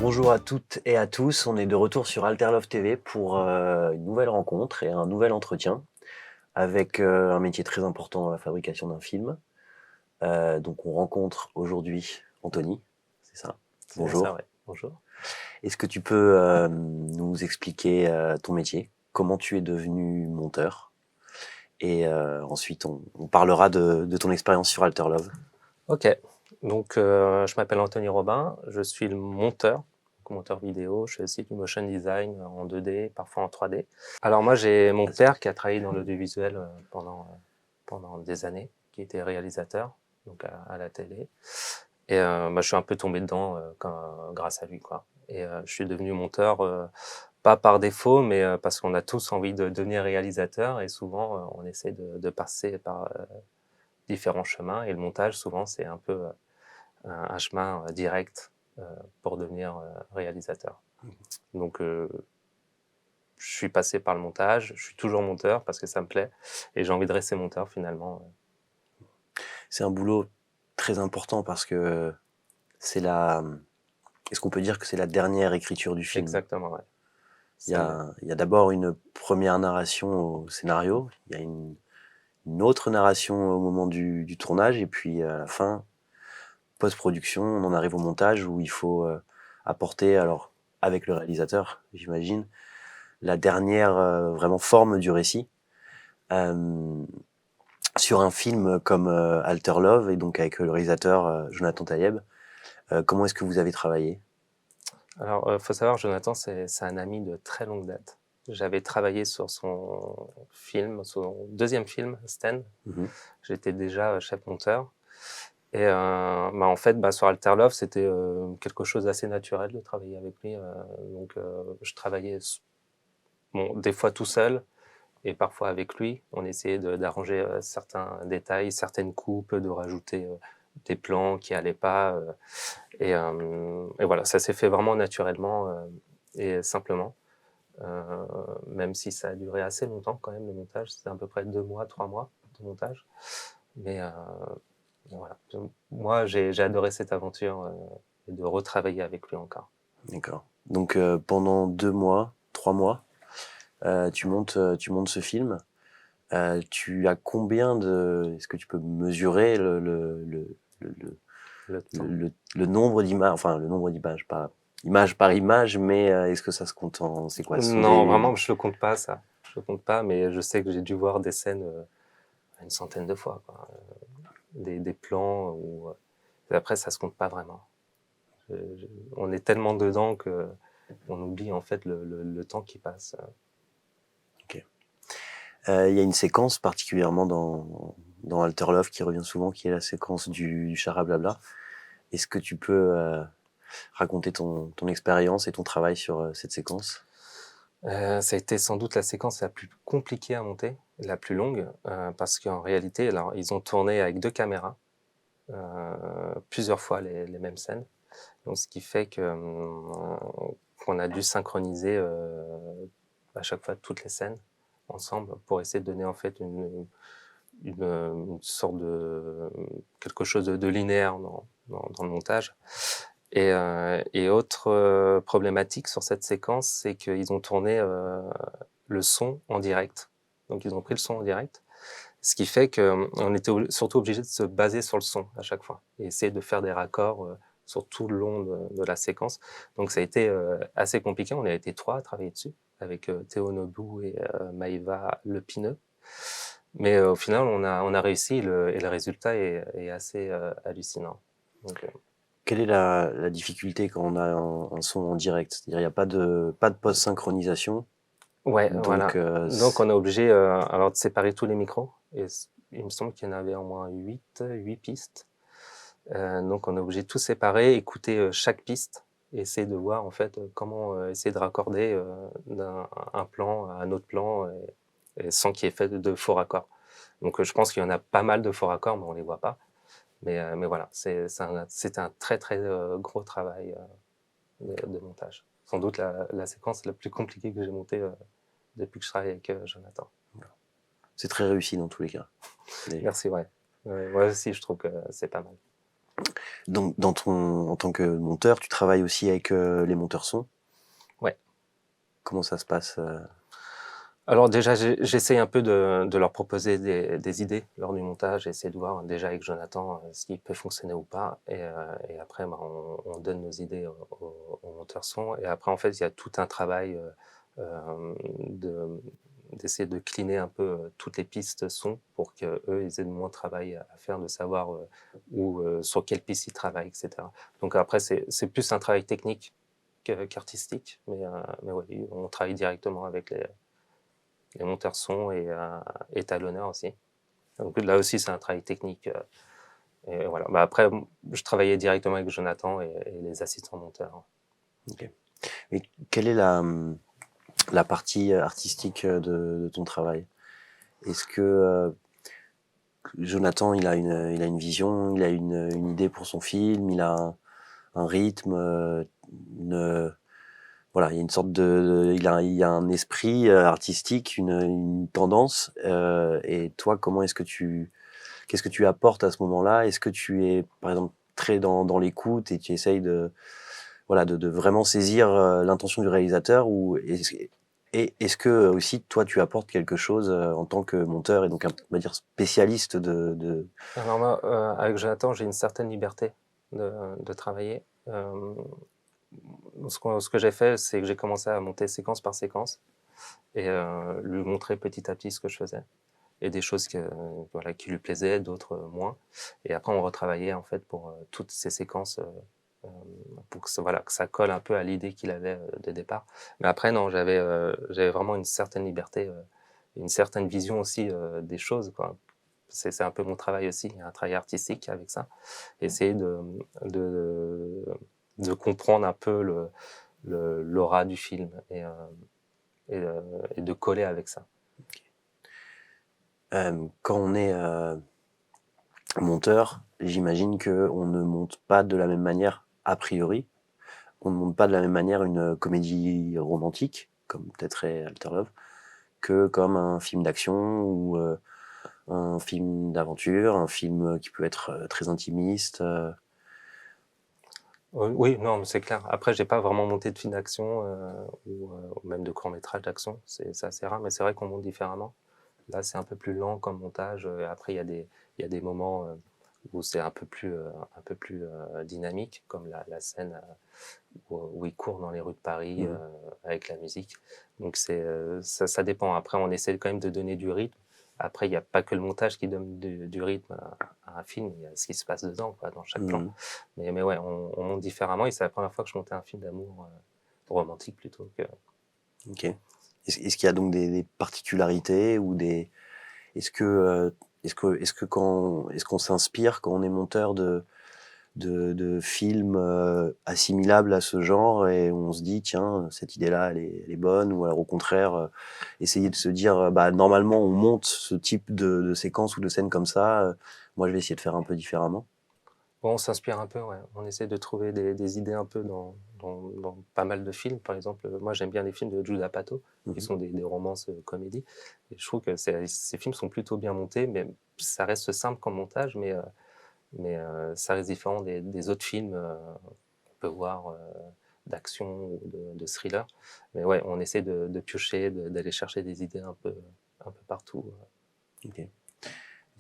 Bonjour à toutes et à tous, on est de retour sur Alterlove TV pour une nouvelle rencontre et un nouvel entretien avec un métier très important dans la fabrication d'un film. Donc on rencontre aujourd'hui Anthony, c'est ça? C'est bien ça, Bonjour. ouais. Bonjour. Est-ce que tu peux nous expliquer ton métier, comment tu es devenu monteur? Et ensuite on parlera de ton expérience sur Alterlove. Ok. Donc, je m'appelle Anthony Robin. Je suis le monteur, donc monteur vidéo. Je fais aussi du motion design en 2D, parfois en 3D. Alors moi, j'ai mon père qui a travaillé dans l'audiovisuel pendant des années, qui était réalisateur, donc à la télé. Et je suis un peu tombé dedans grâce à lui, quoi. Et je suis devenu monteur, pas par défaut, mais parce qu'on a tous envie de devenir réalisateur. Et souvent, on essaie de passer par différents chemins. Et le montage, souvent, c'est un peu un chemin direct pour devenir réalisateur. Donc, je suis passé par le montage. Je suis toujours monteur parce que ça me plaît. Et j'ai envie de rester monteur finalement. C'est un boulot très important parce que c'est la... Est-ce qu'on peut dire que c'est la dernière écriture du film? Exactement, ouais. Il y Ça me... a, il y a d'abord une première narration au scénario, il y a une autre narration au moment du tournage, et puis à la fin, post-production, on en arrive au montage où il faut apporter, alors avec le réalisateur, j'imagine, la dernière vraiment forme du récit. Euh, sur un film comme Alter Love, et donc avec le réalisateur Jonathan Tayeb, comment est-ce que vous avez travaillé? Alors, faut savoir, Jonathan, c'est un ami de très longue date. J'avais travaillé sur son film, son deuxième film, Stan. Mhm. J'étais déjà chef monteur. Et en fait, sur Alter Love, c'était quelque chose d'assez naturel de travailler avec lui. Donc, je travaillais bon, des fois tout seul et parfois avec lui. On essayait d'arranger certains détails, certaines coupes, de rajouter des plans qui allaient pas. Et voilà, ça s'est fait vraiment naturellement et simplement. Même si ça a duré assez longtemps quand même le montage, c'était à peu près 2 mois, 3 mois de montage. Mais voilà. Moi, j'ai adoré cette aventure et de retravailler avec lui encore. D'accord. Donc pendant 2 mois, 3 mois, tu montes ce film. Tu as combien de... Est-ce que tu peux mesurer le, Le temps. le nombre d'images, enfin le nombre d'images, pas image par image, mais est-ce que ça se compte en... C'est quoi? Ce sont Non, des... vraiment, je le compte pas ça. Je le compte pas, mais je sais que j'ai dû voir des scènes une centaine de fois, quoi. Des plans où après ça se compte pas vraiment. On est tellement dedans que on oublie en fait le temps qui passe. Ok. Il y a une séquence particulièrement dans Alter Love qui revient souvent, qui est la séquence du charablabla. Est-ce que tu peux raconter ton expérience et ton travail sur cette séquence? Ça a été sans doute la séquence la plus compliquée à monter, la plus longue, parce qu'en réalité, alors, ils ont tourné avec 2 caméras, plusieurs fois les mêmes scènes. Donc, ce qui fait que, qu'on a dû synchroniser à chaque fois toutes les scènes ensemble pour essayer de donner en fait une sorte de quelque chose de linéaire dans le montage. Et autre problématique sur cette séquence, c'est qu'ils ont tourné le son en direct. Donc ils ont pris le son en direct, ce qui fait qu'on était surtout obligé de se baser sur le son à chaque fois et essayer de faire des raccords sur tout le long de la séquence. Donc ça a été assez compliqué. On a été 3 à travailler dessus avec Théo Nobu et Maïva Lepineux. Mais au final, on a réussi et le résultat est assez hallucinant. Donc, Quelle est la difficulté quand on a un son en direct? C'est-à-dire, il n'y a pas de post-synchronisation. ouais, Donc, voilà. Donc on est obligé alors de séparer tous les micros. Et il me semble qu'il y en avait au moins 8 pistes. Donc on est obligé de tout séparer, écouter chaque piste et essayer de voir en fait comment essayer de raccorder d'un un plan à un autre plan et sans qu'il y ait fait de faux raccords. Donc je pense qu'il y en a pas mal de faux raccords, mais on les voit pas. Mais voilà, c'est un très très gros travail de montage. Sans doute la séquence la plus compliquée que j'ai montée depuis que je travaille avec Jonathan. c'est très réussi dans tous les cas. Les- Merci, ouais. Moi aussi, je trouve que c'est pas mal. Donc, en tant que monteur, tu travailles aussi avec les monteurs son. Ouais. Comment ça se passe Alors déjà, j'essaye un peu de leur proposer des idées lors du montage, essayer de voir déjà avec Jonathan ce qui peut fonctionner ou pas. Et après, bah, on donne nos idées au monteur son. Et après, en fait, il y a tout un travail d'essayer de cleaner un peu toutes les pistes son pour qu'eux, ils aient moins de travail à faire, de savoir sur quelle piste ils travaillent, etc. Donc après, c'est plus un travail technique qu'artistique, mais ouais, on travaille directement avec les monteurs son et étalonneurs aussi. Donc là aussi, c'est un travail technique. Et voilà. Bah après, je travaillais directement avec Jonathan et les assistants monteurs. Ok. Et quelle est la partie artistique de ton travail? Est-ce que Jonathan, il a une vision, il a une idée pour son film, il a un rythme, une, voilà, il y a une sorte il y a un esprit artistique, une tendance. Et toi, qu'est-ce que tu apportes à ce moment-là? Est-ce que tu es, par exemple, très dans l'écoute et tu essayes voilà, de vraiment saisir l'intention du réalisateur, ou est-ce que aussi toi tu apportes quelque chose en tant que monteur et donc on va dire spécialiste Alors moi, avec Jonathan, j'ai une certaine liberté de travailler. Ce que j'ai fait, c'est que j'ai commencé à monter séquence par séquence et lui montrer petit à petit ce que je faisais et des choses voilà, qui lui plaisaient, d'autres moins. Et après, on retravaillait en fait pour toutes ces séquences euh, pour que voilà, que ça colle un peu à l'idée qu'il avait de départ. Mais après, non, j'avais vraiment une certaine liberté, une certaine vision aussi des choses, quoi. C'est un peu mon travail aussi, il y a un travail artistique avec ça. Essayer de, de comprendre un peu l'aura du film et de coller avec ça. quand on est monteur, j'imagine que on ne monte pas de la même manière a priori. On ne monte pas de la même manière une comédie romantique, comme peut-être est Alter Love, que comme un film d'action ou un film d'aventure, un film qui peut être très intimiste. Oui, non, c'est clair. Après, j'ai pas vraiment monté de film d'action ou même de court métrage d'action. C'est assez rare, mais c'est vrai qu'on monte différemment. Là, c'est un peu plus lent comme montage. Après, il y a des moments où c'est un peu plus dynamique, comme la scène où il court dans les rues de Paris Mhm. avec la musique. Donc ça dépend. Après, on essaie quand même de donner du rythme. Après, il n'y a pas que le montage qui donne du rythme à un film, il y a ce qui se passe dedans, quoi, dans chaque plan. Mhm. Mais ouais, on monte différemment et c'est la première fois que je montais un film d'amour romantique plutôt que. Ok. Est-ce qu'il y a donc des particularités ou des est-ce que est-ce qu'on s'inspire quand on est monteur de films assimilables à ce genre et on se dit tiens cette idée-là elle est bonne, ou alors au contraire essayer de se dire bah normalement on monte ce type de séquence ou de scène comme ça, moi je vais essayer de faire un peu différemment. Bon, on s'inspire un peu, ouais. On essaie de trouver des idées un peu dans pas mal de films. Par exemple, moi j'aime bien les films de Judd Apatow, qui Mhm. sont des romances comédies. Et je trouve que ces films sont plutôt bien montés, mais ça reste simple comme montage, mais ça reste différent des autres films qu'on peut voir d'action ou de thriller. Mais ouais, on essaie de piocher, d'aller chercher des idées un peu partout. Ok.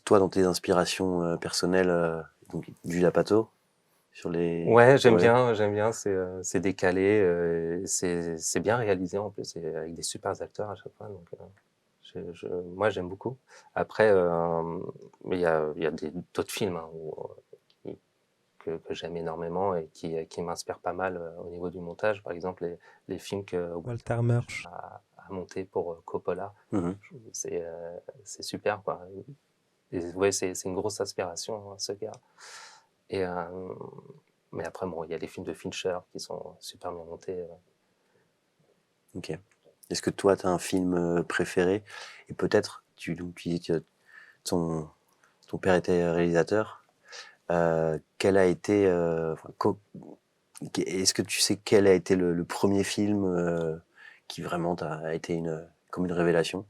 Toi dans tes inspirations personnelles, donc du Lapato sur les Ouais, ouais. j'aime bien, c'est décalé, c'est bien réalisé en plus, et avec des super acteurs à chaque fois, donc moi j'aime beaucoup. Après, il y a d'autres films hein, que j'aime énormément et qui m'inspirent pas mal au niveau du montage. Par exemple, les films que Walter Murch. a monté pour Coppola, Mhm. c'est super, quoi. Et ouais, c'est une grosse inspiration, hein, ce gars. Et, mais après, bon, il y a les films de Fincher qui sont super bien montés. Ok. Est-ce que toi tu as un film préféré, et peut-être donc, tu dis que ton père était réalisateur. Quel a été, enfin, est-ce que tu sais quel a été le premier film qui vraiment a été comme une révélation?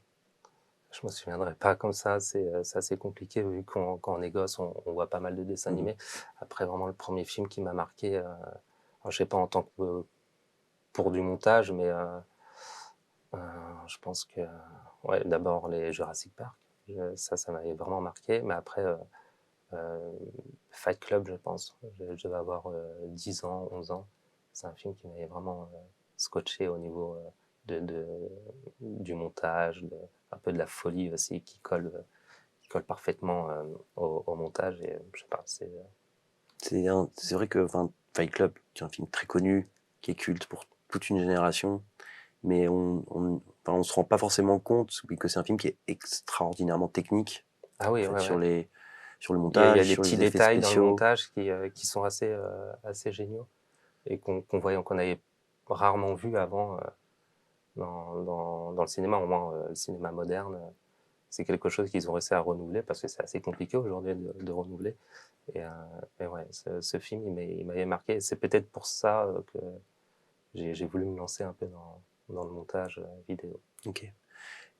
Je me souviendrai pas comme ça, c'est assez compliqué vu quand on est gosse, on voit pas mal de dessins Mmh. animés. Après vraiment le premier film qui m'a marqué, alors je sais pas en tant que pour du montage, mais heu, je pense que ouais, d'abord les Jurassic Park, ça m'avait vraiment marqué, mais après, heu, Fight Club, je pense. Je devais avoir, 10 ans, 11 ans. C'est un film qui m'avait vraiment, scotché au niveau, de du montage, un peu de la folie aussi qui colle parfaitement, au montage et je sais pas, C'est vrai que, enfin, Fight Club, qui est un film très connu, qui est culte pour toute une génération, mais on se rend pas forcément compte que c'est un film qui est extraordinairement technique, ah en oui, fait, ouais, ouais. sur le Il y a montage, des sur petits les effets détails dans le spéciaux. montage qui sont assez géniaux et qu'on avait rarement vu avant, dans le cinéma, au moins, le cinéma moderne, c'est quelque chose qu'ils ont réussi à renouveler parce que c'est assez compliqué aujourd'hui de renouveler et heu et ouais, ce film, il m'avait marqué et c'est peut-être pour ça, que j'ai voulu me lancer un peu dans le montage, vidéo. Ok.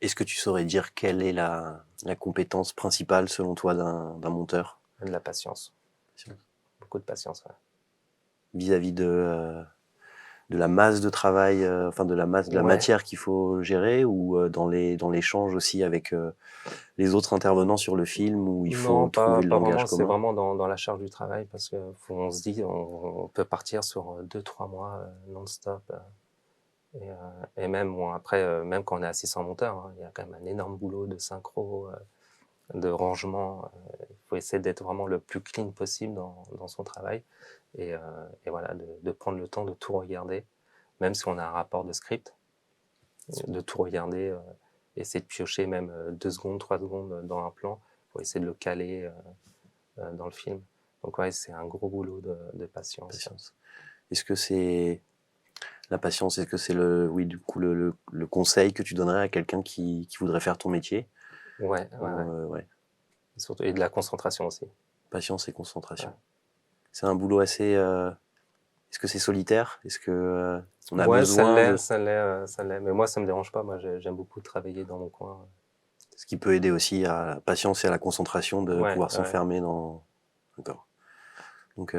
Est-ce que tu saurais dire quelle est la compétence principale, selon toi, d'un monteur? De la patience, beaucoup de patience, ouais. Vis-à-vis de la masse de travail, enfin de la Ouais, matière qu'il faut gérer, ou dans l'échange aussi avec les autres intervenants sur le film, où il faut non, trouver le pas langage vraiment, c'est commun? vraiment dans la charge du travail parce que on se dit on peut partir sur, 2-3 mois, non-stop, et heu et même bon après, même quand on est assistant monteur, hein, il y a quand même un énorme boulot de synchro, de rangement, il faut essayer d'être vraiment le plus clean possible dans son travail et heu et voilà, de prendre le temps de tout regarder, même si on a un rapport de script, de tout regarder, essayer de piocher même, 2 secondes, 3 secondes dans un plan pour essayer de le caler, dans le film. Donc ouais, c'est un gros boulot de patience. Patience. Est-ce que c'est la patience, est-ce que c'est oui, du coup, le conseil que tu donnerais à quelqu'un qui voudrait faire ton métier? Ouais, ouais, ouais. Ouais, Et surtout et de la concentration aussi. patience et Ouais. concentration. C'est un boulot assez, est-ce que c'est solitaire? Est-ce que, on a Ouais, besoin de ça l'est, mais moi ça me dérange pas. Moi j'aime beaucoup travailler dans mon coin. ce qui peut aider aussi à la patience et à la concentration, de Ouais, pouvoir ouais. s'enfermer dans d'accord. Donc,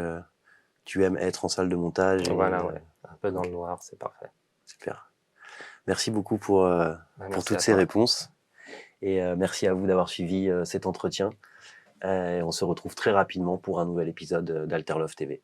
tu aimes être en salle de montage et Voilà, ouais. Un peu dans le OK, noir, c'est parfait. super. Merci beaucoup Ouais, pour merci toutes à ces toi. réponses, et merci à vous d'avoir suivi, cet entretien. On se retrouve très rapidement pour un nouvel épisode, d'Alterlove TV.